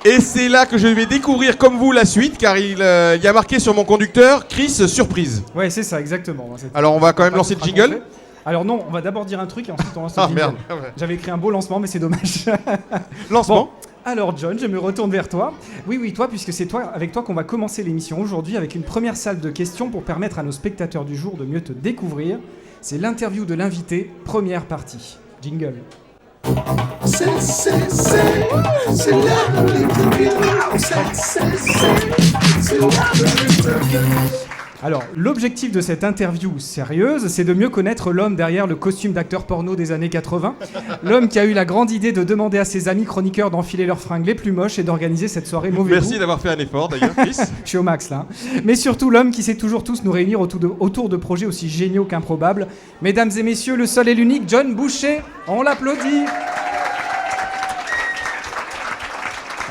Et c'est là que je vais découvrir comme vous la suite, car il y a marqué sur mon conducteur Chris surprise. Ouais, c'est ça, exactement. Alors on va quand même lancer le jingle. Alors non, on va d'abord dire un truc et ensuite on lance le Ah jingle. merde. J'avais écrit un beau lancement, mais c'est dommage. Lancement. Bon, alors John, je me retourne vers toi. Oui, toi, puisque c'est avec toi qu'on va commencer l'émission aujourd'hui avec une première salle de questions pour permettre à nos spectateurs du jour de mieux te découvrir. C'est l'interview de l'invité, première partie. Jingle. C'est là l'interview. C'est là l'interview. Alors, l'objectif de cette interview sérieuse, c'est de mieux connaître l'homme derrière le costume d'acteur porno des années 80, l'homme qui a eu la grande idée de demander à ses amis chroniqueurs d'enfiler leurs fringues les plus moches et d'organiser cette soirée mauvais Merci goût. d'avoir fait un effort d'ailleurs, Chris. Je suis au max là. Mais surtout l'homme qui sait toujours tous nous réunir autour de projets aussi géniaux qu'improbables. Mesdames et messieurs, le seul et l'unique John Boucher, on l'applaudit.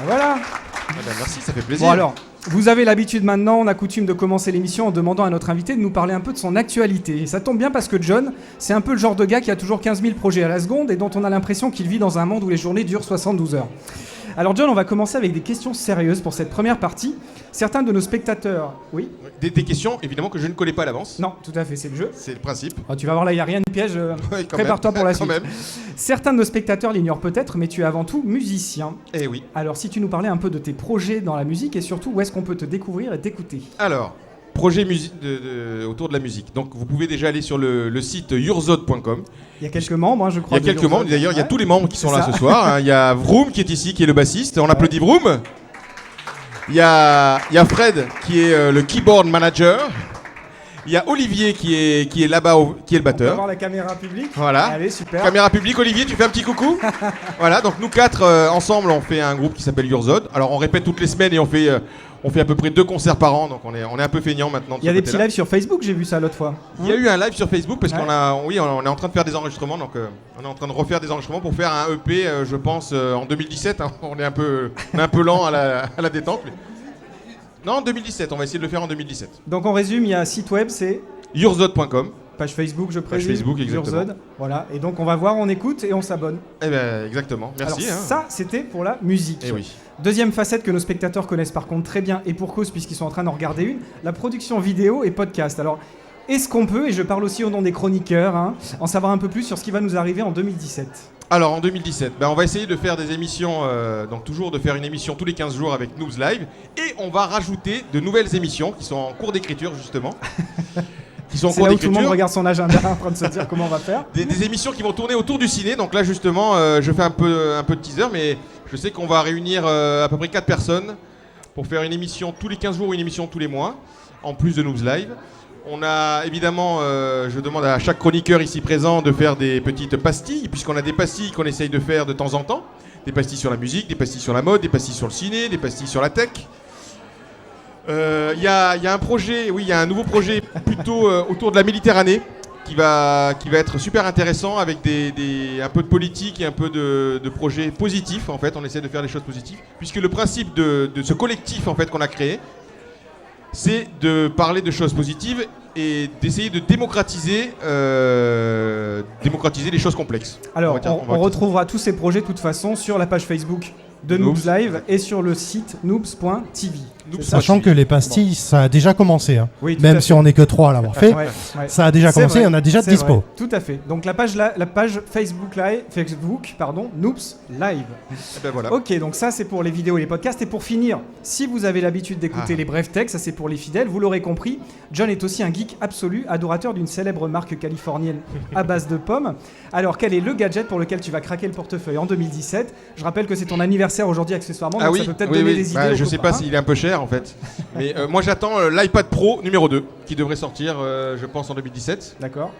Voilà. Ah ben merci, ça fait plaisir. Bon alors, vous avez l'habitude maintenant, on a coutume de commencer l'émission en demandant à notre invité de nous parler un peu de son actualité. Et ça tombe bien parce que John, c'est un peu le genre de gars qui a toujours 15 000 projets à la seconde et dont on a l'impression qu'il vit dans un monde où les journées durent 72 heures. Alors John, on va commencer avec des questions sérieuses pour cette première partie. Certains de nos spectateurs... Oui ? Des questions évidemment que je ne connais pas à l'avance. Non, tout à fait, c'est le jeu. C'est le principe. Oh, tu vas voir là, il n'y a rien de piège. Oui, quand Prépare-toi même. pour la Quand suite. même. Certains de nos spectateurs l'ignorent peut-être, mais tu es avant tout musicien. Eh oui. Alors si tu nous parlais un peu de tes projets dans la musique et surtout où est-ce qu'on peut te découvrir et t'écouter. Alors, projet autour de la musique. Donc vous pouvez déjà aller sur le site yurzod.com. Il y a quelques membres, hein, je Il y crois. a quelques membres, d'ailleurs, il y a tous les membres qui sont C'est là ça. ce soir. Hein. Il y a Vroom qui est ici, qui est le bassiste. On applaudit Vroom. Il y a Fred qui est le keyboard manager. Il y a Olivier qui est là-bas, qui est le On peut batteur. voir la caméra publique. Voilà. Allez, super. Caméra publique, Olivier, tu fais un petit coucou. Voilà, donc nous quatre ensemble, on fait un groupe qui s'appelle Yurzod. Alors on répète toutes les semaines et on fait à peu près 2 concerts par an, donc on est un peu feignant maintenant. Il y a des petits lives sur Facebook, j'ai vu ça l'autre fois. Il y a eu un live sur Facebook parce Ouais. on est en train de faire des enregistrements, donc on est en train de refaire des enregistrements pour faire un EP, je pense, en 2017. Hein. On est un peu lent à la détente. Non, en 2017, on va essayer de le faire en 2017. Donc on résume, il y a un site web, c'est Yurzod.com. page Facebook, je précise. Page Facebook, exactement. Yurzod. Voilà, et donc on va voir, on écoute et on s'abonne. Eh ben, exactement. Merci. Alors hein. ça, c'était pour la musique. Eh oui. Deuxième facette que nos spectateurs connaissent par contre très bien et pour cause puisqu'ils sont en train d'en regarder une, la production vidéo et podcast. Alors, est-ce qu'on peut, et je parle aussi au nom des chroniqueurs, hein, en savoir un peu plus sur ce qui va nous arriver en 2017 ? Alors en 2017, on va essayer de faire des émissions, donc toujours de faire une émission tous les 15 jours avec Noobs Live, et on va rajouter de nouvelles émissions qui sont en cours d'écriture justement. Qui sont en C'est cours là où tout le monde d'écriture. regarde son agenda en train de se dire comment on va faire. Des émissions qui vont tourner autour du ciné. Donc là justement, je fais un peu de teaser, mais je sais qu'on va réunir à peu près 4 personnes pour faire une émission tous les 15 jours ou une émission tous les mois, en plus de Noobs Live. On a évidemment, je demande à chaque chroniqueur ici présent de faire des petites pastilles, puisqu'on a des pastilles qu'on essaye de faire de temps en temps. Des pastilles sur la musique, des pastilles sur la mode, des pastilles sur le ciné, des pastilles sur la tech. Il y a un projet, oui, il y a un nouveau projet plutôt autour de la Méditerranée qui va être super intéressant avec un peu de politique et un peu de projets positifs. En fait, on essaie de faire des choses positives, puisque le principe de ce collectif en fait qu'on a créé, c'est de parler de choses positives et d'essayer de démocratiser les choses complexes. Alors, va dire- on retrouvera tous ces projets de toute façon sur la page Facebook de Noobs Live et sur le site noobs.tv. Noobs. Sachant que les pastilles, ça a déjà commencé. Hein. Oui, tout à Même fait. si on n'est que 3 à l'avoir fait. Ouais. Ça a déjà C'est commencé, vrai, on a déjà de c'est dispo. vrai, tout à fait. Donc la page Facebook Live, Noobs Live. Eh ben voilà. Ok, donc ça c'est pour les vidéos et les podcasts. Et pour finir, si vous avez l'habitude d'écouter les brefs textes, ça c'est pour les fidèles, vous l'aurez compris, John est aussi un geek absolu, adorateur d'une célèbre marque californienne à base de pommes. Alors quel est le gadget pour lequel tu vas craquer le portefeuille en 2017 ? Je rappelle que c'est ton anniversaire aujourd'hui accessoirement, donc ça peut peut-être donner des idées. Je aux sais copains, pas s'il est un peu cher en fait. Mais moi j'attends l'iPad Pro numéro 2 qui devrait sortir je pense en 2017. D'accord.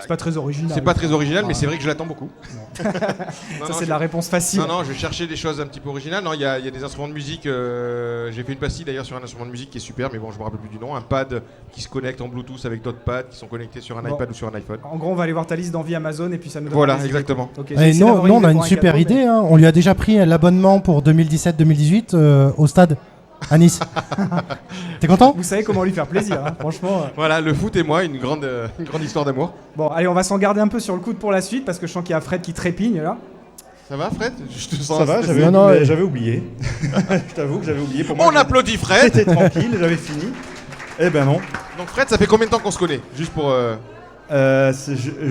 C'est pas très original. C'est pas très original mais c'est vrai que je l'attends beaucoup. Ça c'est de la réponse facile. Non, je cherchais des choses un petit peu originales. Non, il y a des instruments de musique. J'ai fait une pastille d'ailleurs sur un instrument de musique qui est super, mais bon, je me rappelle plus du nom. Un pad qui se connecte en Bluetooth avec d'autres pads qui sont connectés sur un Bon. iPad ou sur un iPhone. En gros, on va aller voir ta liste d'envie Amazon et puis ça nous donne Voilà, des idées. exactement. Ok, j'ai Et essayé nous, d'avoir on a idée une pour un super cadeau, idée. Hein. On lui a déjà pris l'abonnement pour 2017-2018 au stade à Nice. T'es content? Vous savez comment lui faire plaisir, hein, franchement. Voilà, le foot et moi, une grande histoire d'amour. Bon, allez, on va s'en garder un peu sur le coude pour la suite parce que je sens qu'il y a Fred qui trépigne là. Ça va, Fred? Je te sens Ça va, stressé. j'avais oublié. Je t'avoue que j'avais oublié. Pour moi, On applaudit Fred. j'étais tranquille, j'avais fini. Eh ben non. Donc Fred, ça fait combien de temps qu'on se connaît? Juste pour...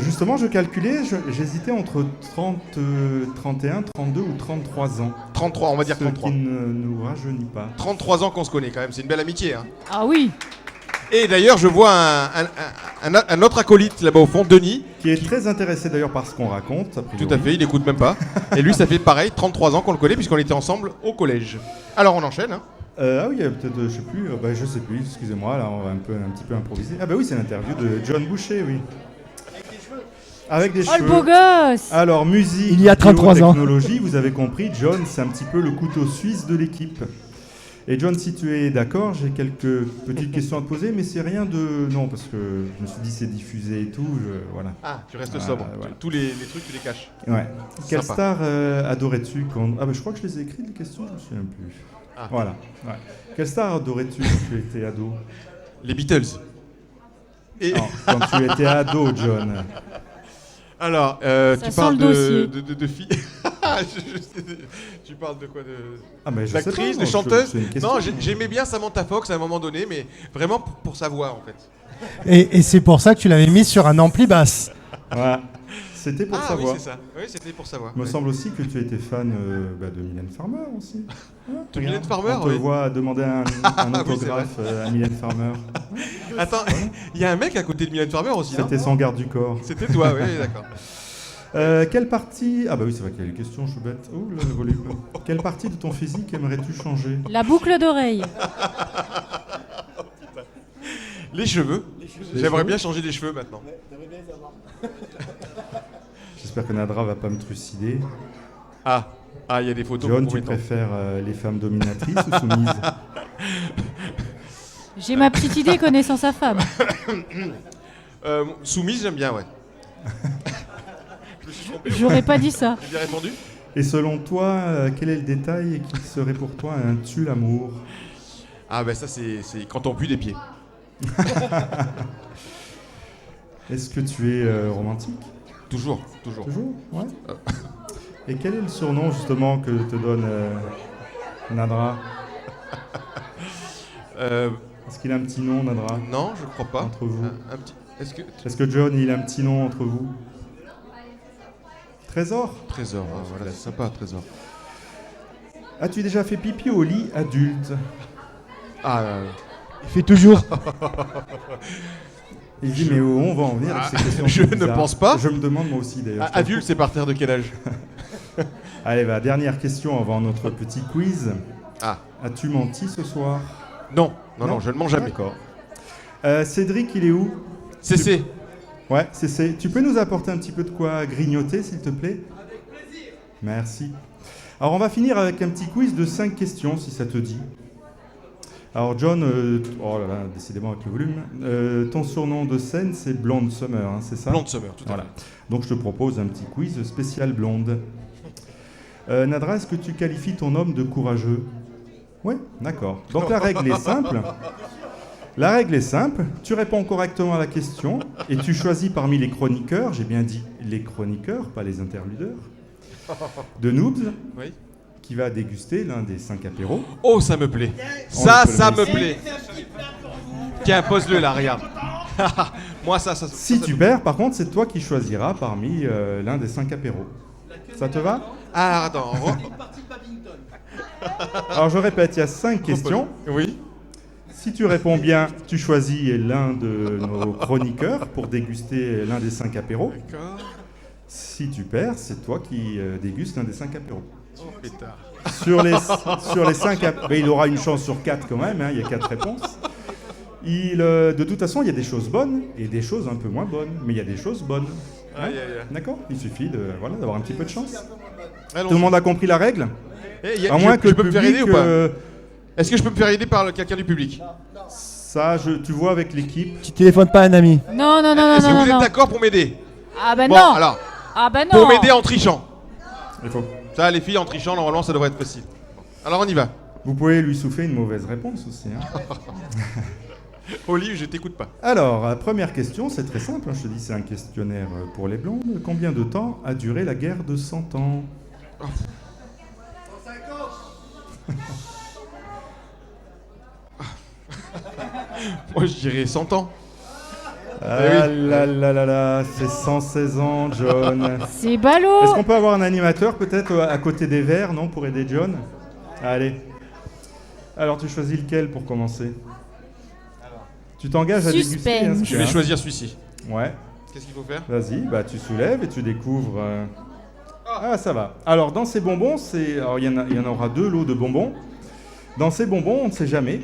Justement, je calculais, j'hésitais entre 31, 32 ou 33 ans. 33, on va dire Ce 33. qui ne nous rajeunit pas. 33 ans qu'on se connaît quand même, c'est une belle amitié. Hein. Ah oui. Et d'ailleurs, je vois un autre acolyte là-bas au fond, Denis. Qui est très intéressé d'ailleurs par ce qu'on raconte. a priori. Tout à fait, il écoute même pas. Et lui, ça fait pareil, 33 ans qu'on le connaît puisqu'on était ensemble au collège. Alors on enchaîne. Hein. Ah oui, peut-être, je sais plus. Je sais plus, excusez-moi, là on va un petit peu improviser. Ah bah oui, c'est l'interview de John Boucher, oui. Avec des Oh cheveux. le beau gosse. Alors, musique, Il y a 33 ans. technologie, vous avez compris, John, c'est un petit peu le couteau suisse de l'équipe. Et John, si tu es d'accord, j'ai quelques petites questions à te poser, mais c'est rien de... Non, parce que je me suis dit c'est diffusé et tout, voilà. Ah, tu restes Ah, sobre. voilà. Tous les trucs, tu les caches. Ouais. Quelle Sympa. star adorais-tu quand... Ah bah je crois que je les ai écrites, les questions, je me souviens plus. Ah. Voilà. Ouais. Quelle star adorais-tu quand tu étais ado? Les Beatles. Et Non, quand tu étais ado, John. alors, Ça tu sent parles le dossier. de filles. Tu parles de quoi? Ah mais je sais pas, D'actrice, moi, de chanteuse? c'est une question. Non, j'aimais bien Samantha Fox à un moment donné, mais vraiment pour sa voix en fait. Et c'est pour ça que tu l'avais mis sur un ampli basse. Voilà. C'était pour Ah savoir. oui, c'est ça. Oui, c'était pour savoir. Il me Ouais. semble aussi que tu étais fan de Mylène Farmer aussi. De Mylène Farmer, On te oui. voit demander un Oui, c'est autographe à Mylène Farmer. Attends, il y a un mec à côté de Mylène Farmer aussi, non? C'était son garde du corps. C'était toi, oui, d'accord. Quelle partie... Ah bah oui, c'est vrai qu'il y a les questions, je suis bête. Oh, le volume. Quelle partie de ton physique aimerais-tu changer? La boucle d'oreille. Les cheveux. J'aimerais bien changer les cheveux maintenant. J'espère que Nadra va pas me trucider. Ah, il y a des photos. John, pour tu combien de temps? préfères les femmes dominatrices ou soumises? J'ai ma petite idée connaissant sa femme. Soumise, j'aime bien, ouais. Je me suis trompé. J'aurais pas dit ça. J'ai bien répondu. Et selon toi, quel est le détail qui serait pour toi un tue-l'amour? Ah ben ça c'est quand on pue des pieds. Est-ce que tu es romantique? Toujours. Toujours? Ouais. Et quel est le surnom justement que te donne Nadra? Est-ce qu'il a un petit nom, Nadra, Non, je crois pas. entre vous? Un petit. Est-ce que John, il a un petit nom entre vous? Trésor? Trésor, voilà, c'est sympa, Trésor. As-tu déjà fait pipi au lit adulte? Ah, Il fait toujours. Il dit, mais où on va en venir avec ces questions je ne bizarres? pense pas. Je me demande moi aussi d'ailleurs. adulte, c'est partir de quel âge? Allez, dernière question avant notre petit quiz. Ah, As-tu menti ce soir? non, je ne mens jamais. D'accord. Cédric, il est où? CC. Ouais, c'est. Tu peux nous apporter un petit peu de quoi grignoter, s'il te plaît? Avec plaisir. Merci. Alors, on va finir avec un petit quiz de 5 questions, si ça te dit. Alors, John, oh là là, décidément avec le volume. Ton surnom de scène, c'est Blonde Summer, hein, c'est ça? Blonde Summer, tout à Voilà. fait. Donc, je te propose un petit quiz spécial blonde. Nadra, est-ce que tu qualifies ton homme de courageux? Oui, d'accord. Donc, la règle est simple. La règle est simple, tu réponds correctement à la question et tu choisis parmi les chroniqueurs, j'ai bien dit les chroniqueurs, pas les interludeurs, de Noobs, Oui. qui va déguster l'un des 5 apéros. Oh, ça me plaît. On Ça peut le me plaît. Tiens, pose-le là, regarde. Moi, ça. Si tu perds, par contre, c'est toi qui choisiras parmi l'un des 5 apéros. Ça te va? Ah, attends. Alors je répète, il y a 5 questions. Oui. Si tu réponds bien, tu choisis l'un de nos chroniqueurs pour déguster l'un des 5 apéros. D'accord. Si tu perds, c'est toi qui dégustes l'un des 5 apéros. Oh, pétard. Sur les 5 apéros, il aura une chance sur 4 quand même, hein, il y a 4 réponses. De toute façon, il y a des choses bonnes et des choses un peu moins bonnes, mais il y a des choses bonnes. Hein? Aïe, aïe, aïe. D'accord? Il suffit d'avoir un petit peu de chance. Allons-y. Tout le monde a compris la règle? Eh, À moins que je le peux me faire public... aider ou pas? Est-ce que je peux me faire aider par quelqu'un du public? Ça, tu vois avec l'équipe. Tu téléphones pas à un ami. Non, non, non, non, Est-ce que non, vous êtes non. d'accord pour m'aider? Ah bah Bon, non. alors, Ah bah non. pour m'aider en trichant. Il faut... Ça, les filles en trichant, normalement, ça devrait être facile. Alors, on y va. Vous pouvez lui souffler une mauvaise réponse aussi. Hein. Olive, je t'écoute pas. Alors, première question, c'est très simple. Hein, je te dis, c'est un questionnaire pour les blondes. Combien de temps a duré la guerre de 100 ans? Moi, je dirais 100 ans. Ah là là là là, c'est 116 ans, John. C'est ballot. Est-ce qu'on peut avoir un animateur peut-être à côté des verres, non, pour aider John? Allez. Alors, tu choisis lequel pour commencer? Tu t'engages à déguster, Suspense. hein, Je vais choisir celui-ci. Ouais. Qu'est-ce qu'il faut faire? Vas-y, bah tu soulèves et tu découvres. Ah, ça va. Alors, dans ces bonbons, alors, il y en aura 2 lots de bonbons. Dans ces bonbons, on ne sait jamais.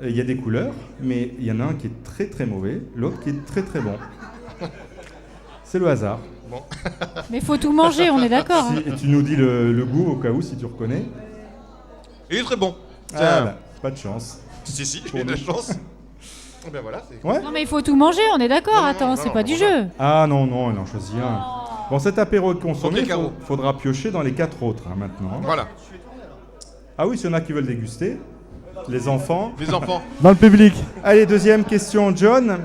Il y a des couleurs, mais il y en a un qui est très très mauvais, l'autre qui est très très bon. C'est le hasard. Mais faut tout manger, on est d'accord. hein. Et tu nous dis le goût au cas où si tu reconnais. Il est très bon. Ah, Tiens. bah, pas de chance. Si, j'ai de la chance. Eh ben voilà, c'est... Ouais. Non mais il faut tout manger, on est d'accord. Non, Attends, non, c'est non, pas non, du non. jeu. Ah non, non, il en choisit un. Bon, cet apéro est consommé, Ok, Caro. faudra piocher dans les 4 autres hein, maintenant. Voilà. Ah oui, s'il y en a qui veulent déguster, les enfants. Les enfants. Dans le public. Allez, deuxième question, John.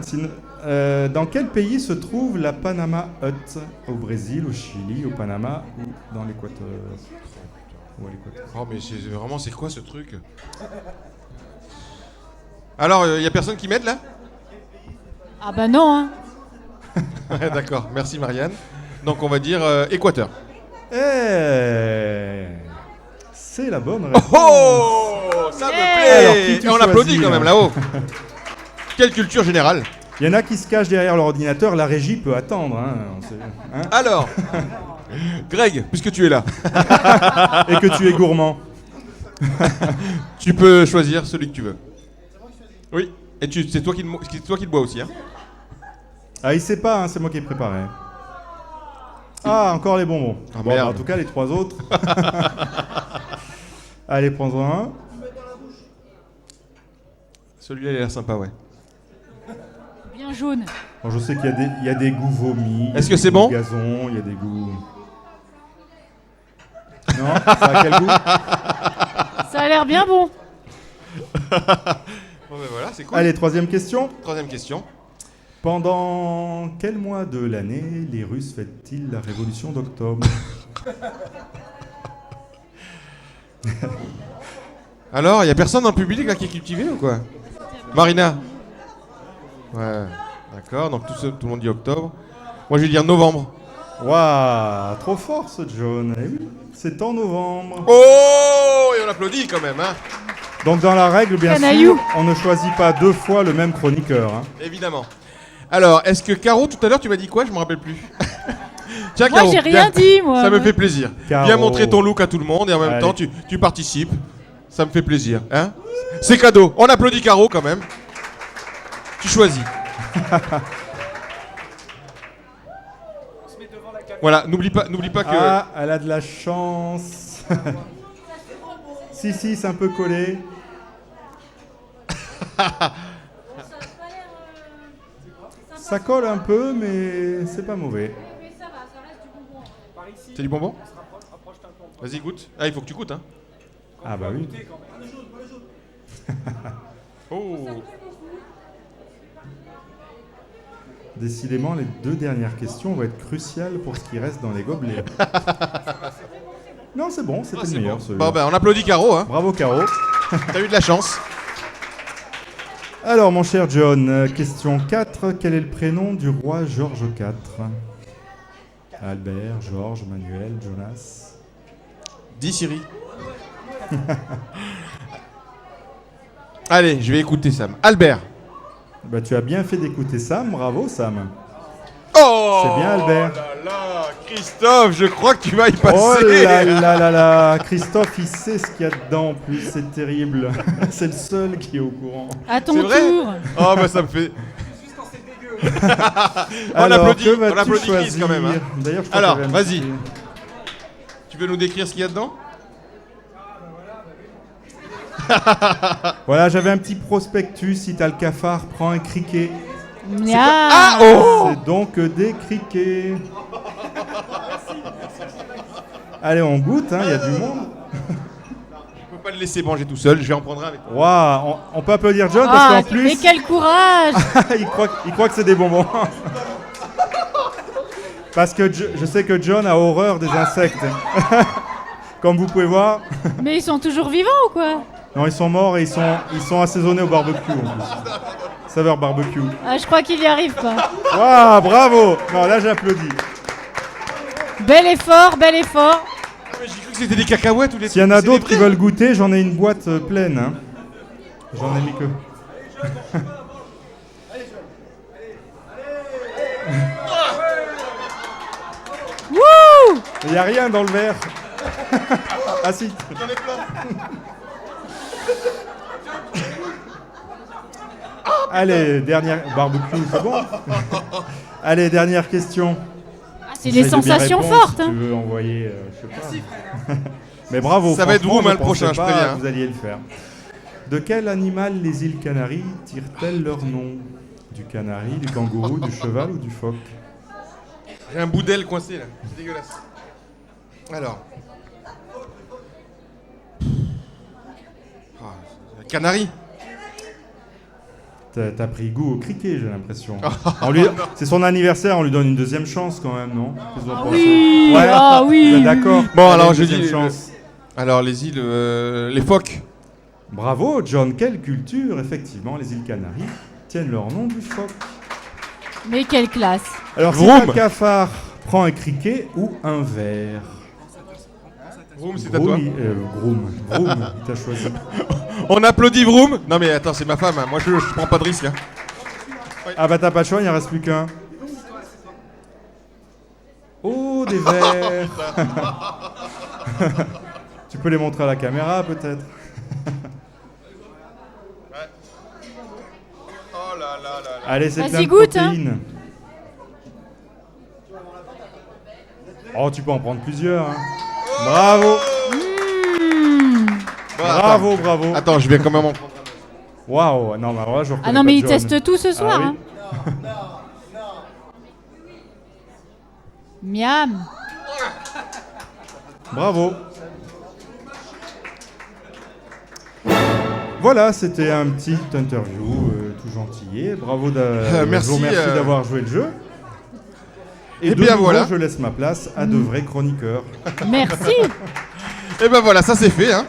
Dans quel pays se trouve la Panama Hut? Au Brésil, au Chili, au Panama ou dans l'Équateur? Ou à l'Équateur. Oh, mais c'est quoi ce truc? Alors, il y a personne qui m'aide là? Ah bah non. Hein. Ouais, d'accord, merci Marianne. Donc on va dire Équateur. Eh, c'est la bonne réponse. Oh, ça me Alors, plaît. qui tu Et on applaudit choisis, quand même là là-haut. Quelle culture générale. Il y en a qui se cachent derrière leur ordinateur, la régie peut attendre. Hein, hein. Alors, Greg, puisque tu es là, Et que tu es gourmand. tu peux choisir celui que tu veux. Oui, et c'est toi qui le bois aussi. Hein. Ah, il sait pas, hein, c'est moi qui ai préparé. Ah, encore les bonbons. Ah, Bon, merde. bah, en tout cas, les 3 autres. Allez, prends-en un. Celui-là il a l'air sympa, ouais. Bien jaune. Bon, je sais qu'il y a des goûts vomis. Est-ce que c'est bon? Gazon, il y a des goûts. Non, ça a quel goût? Ça a l'air bien bon. Bon ben voilà, c'est cool. Allez, troisième question. Troisième question. Pendant quel mois de l'année les Russes fêtent-ils la révolution d'octobre? Alors, il y a personne dans le public là qui est cultivé ou quoi? Marina. Ouais, d'accord. Donc tout le monde dit octobre. Moi je vais dire novembre. Waouh, trop fort ce John. Eh oui, c'est en novembre. Oh, et on applaudit quand même, hein. Donc dans la règle, bien Canaillou. sûr, on ne choisit pas 2 fois le même chroniqueur. Hein. Évidemment. Alors, est-ce que Caro, tout à l'heure, tu m'as dit quoi? Je me rappelle plus. Tiens, Moi Caro, j'ai rien viens. dit moi. Ça me fait plaisir. Caro. Viens montrer ton look à tout le monde et en même Allez. temps, tu participes. Ça me fait plaisir. Hein? C'est cadeau. On applaudit Caro quand même. Tu choisis. Voilà, n'oublie pas que... Ah, elle a de la chance. Si, c'est un peu collé. Ça colle un peu, mais c'est pas mauvais. C'est du bonbon? Vas-y, goûte. Ah, il faut que tu goûtes, hein. Ah bah oui. Oh. Décidément, les 2 dernières questions vont être cruciales pour ce qui reste dans les gobelets. Non, c'est bon, c'était Ah, le c'est meilleur bon. celui-là. Bon, ben, on applaudit Caro, hein. Bravo Caro. T'as eu de la chance. Alors mon cher John, question 4. Quel est le prénom du roi George IV? Albert, Georges, Manuel, Jonas. Dis Siri. Allez, je vais écouter Sam. Albert. Bah tu as bien fait d'écouter Sam, bravo Sam. Oh, C'est bien, Albert. Oh là là, Christophe, je crois que tu vas y passer. Oh là là là là, Christophe il sait ce qu'il y a dedans en plus, c'est terrible. C'est le seul qui est au courant. À ton C'est vrai tour. Oh bah ça me fait... On Alors, applaudit, que on vas-tu applaudit Chris choisir quand même. Hein. D'ailleurs, je crois Alors, qu'il y avait un vas-y. petit- Tu veux nous décrire ce qu'il y a dedans? Voilà, j'avais un petit prospectus, si t'as le cafard, prends un criquet. Ah, oh C'est donc des criquets. Allez, on goûte, hein, il y a du monde. Je peux pas le laisser manger tout seul, je vais en prendre un avec toi. Waouh, on peut applaudir John Ah, parce qu'en mais plus, quel courage. il croit que c'est des bonbons. Parce que je sais que John a horreur des insectes. Comme vous pouvez voir, Mais ils sont toujours vivants ou quoi? non, ils sont morts et ils sont assaisonnés au barbecue en plus. Saveur barbecue. Ah, je crois qu'il y arrive pas. Waouh, bravo. Non, là j'applaudis. Bel effort, bel effort. Ah, mais j'ai cru que c'était des cacahuètes ou des S'il y en a c'est des d'autres qui vrais. veulent goûter, j'en ai une boîte pleine. Hein. J'en ai mis que. Wouh! Il n'y a rien dans le verre. Ah si. Allez, dernière barbecue, c'est bon. Allez, dernière question. Ah, c'est des Essaye de bien sensations répondre fortes. Si Hein. tu veux envoyer, je sais pas. Mais bravo. Ça va être franchement, Room, hein, je le prochain, pensais je pas préviens. que vous alliez le faire. De quel animal les îles Canaries tirent-elles leur nom? Du canari, du kangourou, du cheval ou du phoque? J'ai un bout d'aile coincé là, c'est dégueulasse. Alors. Canari. T'as pris goût au cricket, j'ai l'impression. C'est son anniversaire, on lui donne une deuxième chance quand même, non? Qu'est-ce que vous en pensez? Oui, Ouais, ah oui. vous êtes d'accord? Bon, Allez, alors, une je deuxième dis- chance. Alors les îles, les phoques. Bravo, John. Quelle culture, effectivement, les îles Canaries tiennent leur nom du phoque. Mais quelle classe. Alors, si Vroom. un cafard prend un criquet ou un verre? Vroom, c'est à toi. Vroom, il t'a choisi. On applaudit Vroom. Non mais attends, c'est ma femme, hein. Moi je prends pas de risque. Hein. Ah bah t'as pas de choix, il en reste plus qu'un. Oh, des verres. Tu peux les montrer à la caméra, peut-être? Oh là là là là. Allez, c'est Vas-y, plein de goûte, hein. protéines. Oh, tu peux en prendre plusieurs. Hein. Bravo, Bon, bravo, bravo. Attends, je vais quand même en prendre. Waouh, non, mais alors là, je Ah reconnais non, pas mais ils John. testent tout ce soir. Ah Hein. Miam. Bravo. Voilà, c'était un petit interview tout gentillet. Bravo, merci, je vous remercie d'avoir joué le jeu. Et Eh de bien, nouveau, voilà. je laisse ma place à de vrais chroniqueurs. Merci. Et ben voilà, ça c'est fait. Hein.